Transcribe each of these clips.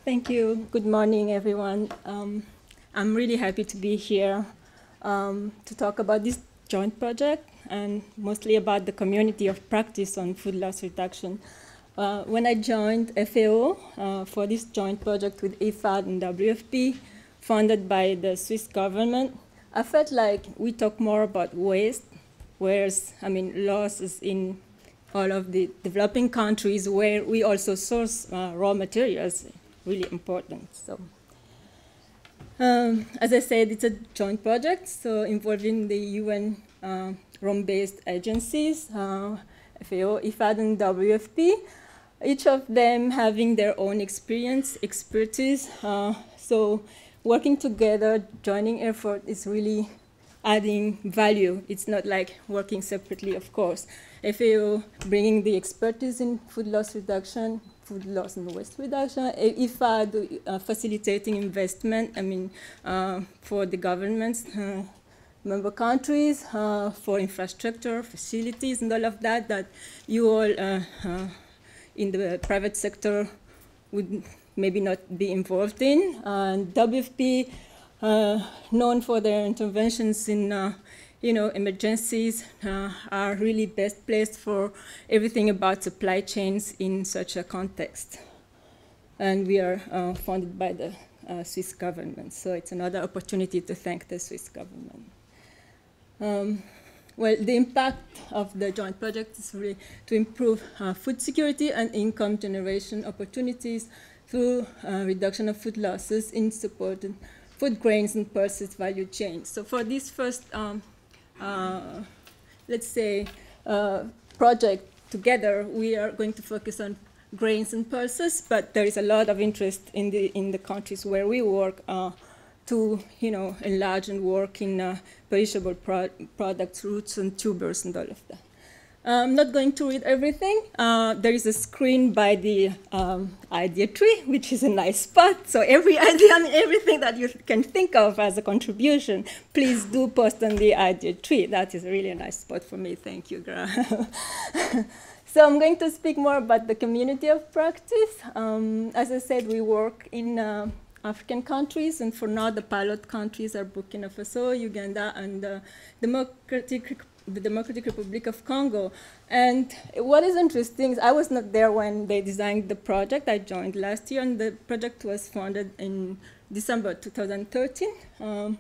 Thank you. Good morning, everyone. I'm really happy to be here to talk about this joint project and mostly about the community of practice on food loss reduction. When I joined FAO for this joint project with IFAD and WFP, funded by the Swiss government, I felt like we talk more about waste, whereas, loss is in all of the developing countries where we also source raw materials, really important. So, as I said, it's a joint project, so involving the UN Rome-based agencies, FAO, IFAD, and WFP, each of them having their own experience, expertise. So working together, joining effort is really adding value. It's not like working separately, of course. FAO bringing the expertise in food loss reduction, food loss and waste reduction. IFAD facilitating investment, for the governments, member countries, for infrastructure, facilities, and all of that, that you all in the private sector would maybe not be involved in. And WFP, known for their interventions in emergencies, are really best placed for everything about supply chains in such a context. And we are funded by the Swiss government, so it's another opportunity to thank the Swiss government. Well, the impact of the joint project is really to improve food security and income generation opportunities through reduction of food losses in supported food grains and pulses value chain. So for this first, let's say, project together, we are going to focus on grains and pulses, but there is a lot of interest in the countries where we work to enlarge and work in perishable products, roots and tubers and all of that. I'm not going to read everything. There is a screen by the idea tree, which is a nice spot. So every idea and everything that you can think of as a contribution, please do post on the idea tree. That is really a nice spot for me. Thank you, Gra. So I'm going to speak more about the community of practice. As I said, we work in African countries, and for now the pilot countries are Burkina Faso, Uganda, and the Democratic Republic of Congo. And what is interesting is I was not there when they designed the project. I joined last year, and the project was funded in December 2013.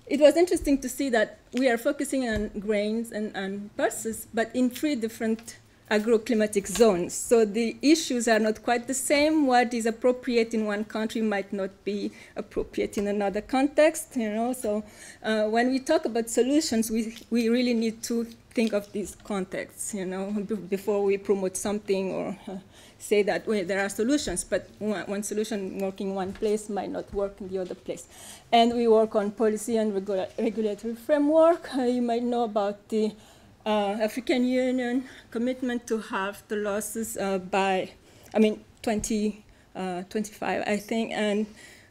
It was interesting to see that we are focusing on grains and pulses, but in 3 different agroclimatic zones. So the issues are not quite the same. What is appropriate in one country might not be appropriate in another context, So when we talk about solutions, we really need to think of these contexts, before we promote something or say that, well, there are solutions, but one solution working in one place might not work in the other place. And we work on policy and regulatory framework. You might know about the African Union commitment to halve the losses by, 2025, I think. And,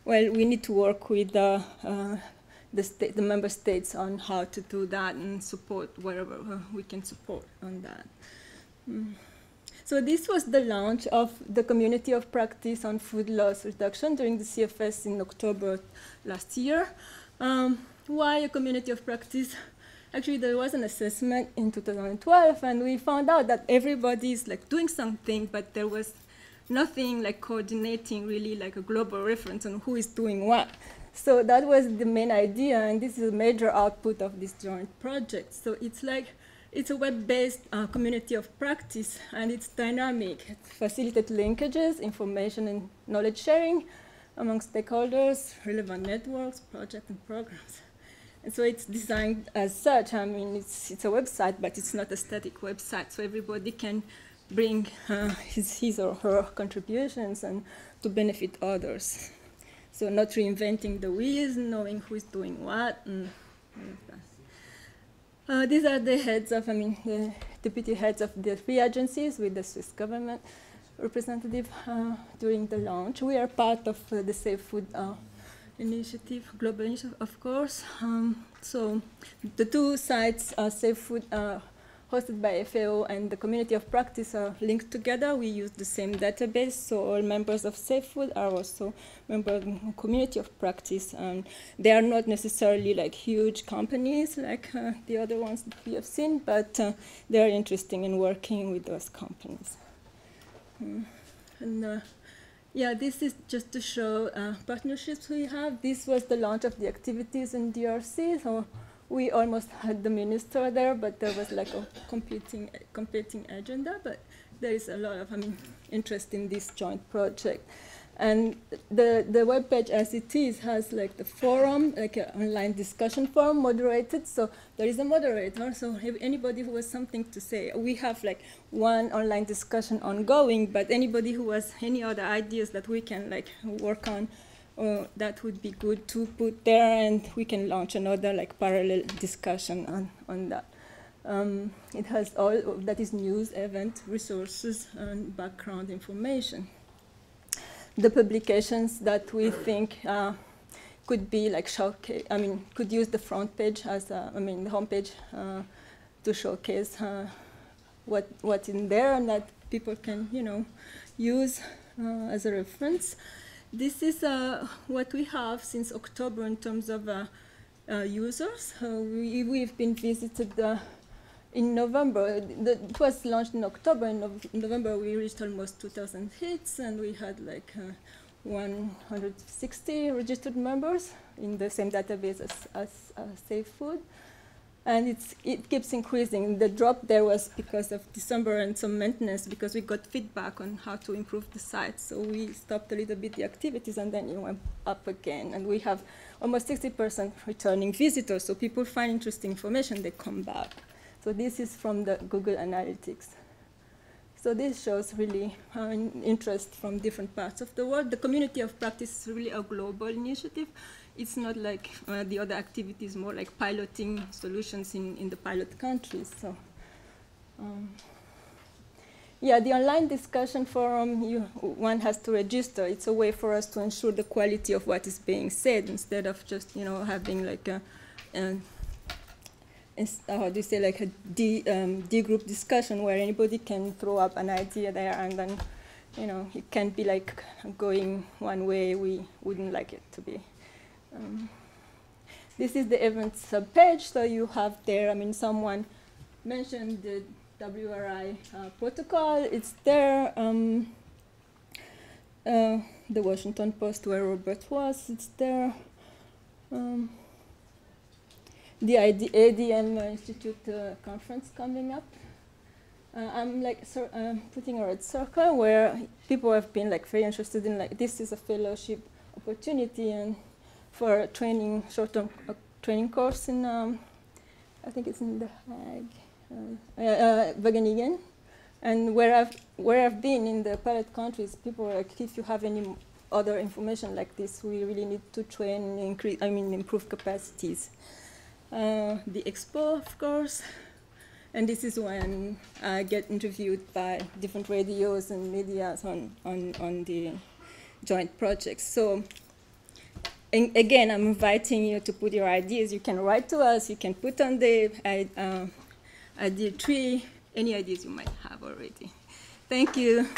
well, we need to work with the member states on how to do that and support wherever we can support on that. So this was the launch of the community of practice on food loss reduction during the CFS in October last year. Why a community of practice? Actually, there was an assessment in 2012, and we found out that everybody is doing something, but there was nothing coordinating really a global reference on who is doing what. So that was the main idea, and this is a major output of this joint project. So it's a web-based community of practice, and it's dynamic. It facilitates linkages, information, and knowledge sharing among stakeholders, relevant networks, projects, and programs. And so it's designed as such. It's a website, but it's not a static website. So everybody can bring his or her contributions and to benefit others. So not reinventing the wheels, knowing who is doing what. And these are the heads of, the deputy heads of the 3 agencies with the Swiss government representative during the launch. We are part of the Safe Food initiative, global initiative, of course. So the 2 sites, Safe Food hosted by FAO and the community of practice are linked together. We use the same database, so all members of Safe Food are also members of the community of practice. And they are not necessarily like huge companies like the other ones that we have seen, but they are interested in working with those companies. Yeah, this is just to show partnerships we have. This was the launch of the activities in DRC. So we almost had the minister there, but there was like a competing agenda. But there is a lot of interest in this joint project. And the webpage as it is has like the forum, like an online discussion forum moderated. So there is a moderator. So if anybody who has something to say, we have like one online discussion ongoing, but anybody who has any other ideas that we can like work on, that would be good to put there, and we can launch another like parallel discussion on that. It has all that is news, event, resources, and background information. The publications that we think could be like showcase, could use the front page as, the homepage to showcase what's in there and that people can, use as a reference. This is what we have since October in terms of users. We've been visited in November. It was launched in October. In November, we reached almost 2,000 hits, and we had like 160 registered members in the same database as Safe Food. And it keeps increasing. The drop there was because of December and some maintenance, because we got feedback on how to improve the site. So we stopped a little bit the activities, and then it went up again. And we have almost 60% returning visitors. So people find interesting information, they come back. So this is from the Google Analytics. So this shows really interest from different parts of the world. The community of practice is really a global initiative. It's not like the other activities, more like piloting solutions in the pilot countries. So, yeah, the online discussion forum, one has to register. It's a way for us to ensure the quality of what is being said instead of just, having like a how do you say, like a D-group discussion where anybody can throw up an idea there, and then, it can be like going one way we wouldn't like it to be. This is the events page, so you have there, someone mentioned the WRI protocol, it's there. The Washington Post where Robert was, it's there. The ADM Institute conference coming up. I'm like putting a red circle where people have been like very interested in, like, this is a fellowship opportunity and for a training, short-term training course in, I think it's in The Hague, Wageningen. And where I've been in the pilot countries, people are like, if you have any other information like this, we really need to train and increase, improve capacities. The expo, of course, and this is when I get interviewed by different radios and media on the joint projects. So again, I'm inviting you to put your ideas. You can write to us, you can put on the idea tree, any ideas you might have already. Thank you.